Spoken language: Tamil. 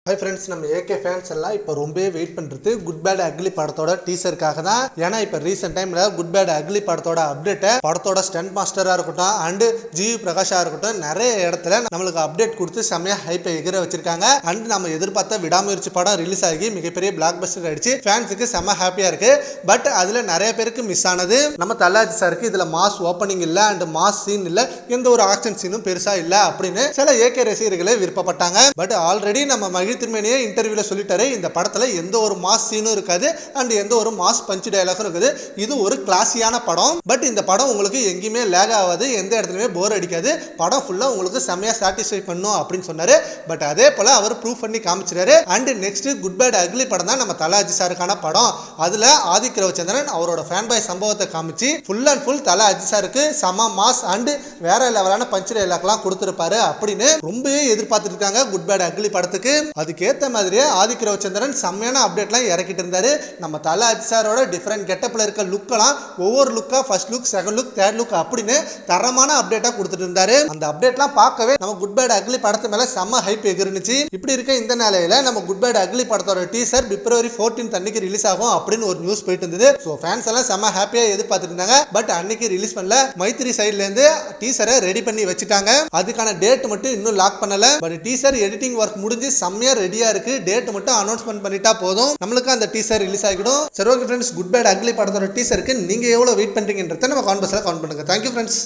ஹாய் ஃப்ரெண்ட்ஸ், நம்ம ஏகே ஃபேன்ஸ் எல்லாம் இப்போ ரொம்பவே வெயிட் பண்ணுறது குட் பேட் அக்லி படத்தோட டீசருக்காக தான். ஏன்னா இப்போ ரீசெண்ட் டைமில் குட் பேட் அக்லி படத்தோட அப்டேட்டை படத்தோட ஸ்டண்ட் மாஸ்டராக இருக்கட்டும் அண்டு ஜிவி பிரகாஷாக இருக்கட்டும் நிறைய இடத்துல நம்மளுக்கு அப்டேட் கொடுத்து செம்மையாக ஹைப்பை எகிர வச்சிருக்காங்க. அண்ட் நம்ம எதிர்பார்த்த விடாமுயற்சி படம் ரிலீஸ் ஆகி மிகப்பெரிய பிளாக் பஸ்டர் அடிச்சு ஃபேன்ஸுக்கு செம்ம ஹாப்பியாக இருக்கு. பட் அதில் நிறைய பேருக்கு மிஸ் ஆனது நம்ம தல்லாஜி சாருக்கு இதில் மாஸ் ஓப்பனிங் இல்லை அண்ட் மாஸ் சீன் இல்லை, எந்த ஒரு ஆக்ஷன் சீனும் பெருசாக இல்லை அப்படின்னு சில ஏகே ரசிகர்களே விருப்பப்பட்டாங்க. பட் ஆல்ரெடி நம்ம திருமணியே இன்டர்வியூல சொல்லிட்டாரு, இந்த படத்துல எந்த ஒரு மாஸ் சீனும் இருக்காது அண்ட் எந்த ஒரு மாஸ் பஞ்ச் டயலாகும் இருக்குது. இது ஒரு கிளாஸியான படம். பட் இந்த படம் உங்களுக்கு எங்கேயுமே லேக் ஆகாது, எந்த இடத்துலயுமே போர் அடிக்காது. படம் ஃபுல்லா உங்களுக்கு செம்மையா சாட்டிஸ்ஃபை பண்ணும் அப்படின்னு சொன்னாரு. பட் அதே போல அவர் ப்ரூவ் பண்ணி காமிச்சிட்டாரு. And next good bad ugly படம் தான் நம்ம தலாஜி சாருக்கான படம். அதுல ஆதிக் ரவிச்சந்திரன் அவரோட ஃபேன் பாய் சம்பவத்தை காமிச்சு ஃபுல் அண்ட் ஃபுல் தலாஜி சாருக்கு சம மாஸ் அண்ட் வேற லெவலான பஞ்ச் டயலாக்லாம் கொடுத்திருப்பாரு அப்படின்னு ரொம்பவே எதிர்பார்த்துட்டு இருக்காங்க குட் பேட் அக்லி படத்துக்கு. அதுக்கேற்ற மாதிரியே ஆதிக் ரவிச்சந்திரன் செம்மையான அப்டேட்லாம் இறக்கிட்டு இருந்தாரு. நம்ம தல அஜிசாரோட டிஃப்ரெண்ட் கெட்டப்ல இருக்க லுக்கெல்லாம் ஒவ்வொரு லுக்கா first look, second look, third look அப்படின்னு தரமான அப்டேட்டா கொடுத்துட்டு இருந்தாரு. அந்த அப்டேட்லாம் பார்க்கவே நம்ம குட் பேட் அக்லி படத்து மேல செம்ம ஹைப் எகிருந்துச்சு. இப்படி இருக்க இந்த நிலையில நம்ம குட் பேட் அக்லி படத்தோட டீசர் பிப்ரவரி 14 அன்னைக்கு ரிலீஸ் ஆகும் அப்படின்னு ஒரு நியூஸ் போயிட்டு இருந்தது. ஸோ ஃபேன்ஸ் எல்லாம் செம்ம ஹாப்பியா எதிர்பார்த்துட்டு இருந்தாங்க. பட் அன்னைக்கு ரிலீஸ் பண்ணல. மைத்திரி சைட்ல இருந்து டீசரை ரெடி பண்ணி வச்சுட்டாங்க. அதுக்கான டேட் மட்டும் இன்னும் லாக் பண்ணல. பட் டீசர் எடிட்டிங் ஒர்க் முடிஞ்சு செம்மையா ரெடியா இருக்கு. டேட் மட்டும் அனௌன்ஸ்மென்ட் பண்ணிட்டா போதும், நம்மளுக்கு அந்த டீசர் ரிலீஸ் ஆகிடும். சரி, okay friends, good bad ugly படத்தோட டீசருக்கு நீங்க எவ்வளவு வெயிட் பண்றீங்கன்றத நம்ம கமெண்ட் பாக்ஸ்ல கமெண்ட் பண்ணுங்க. Thank you friends.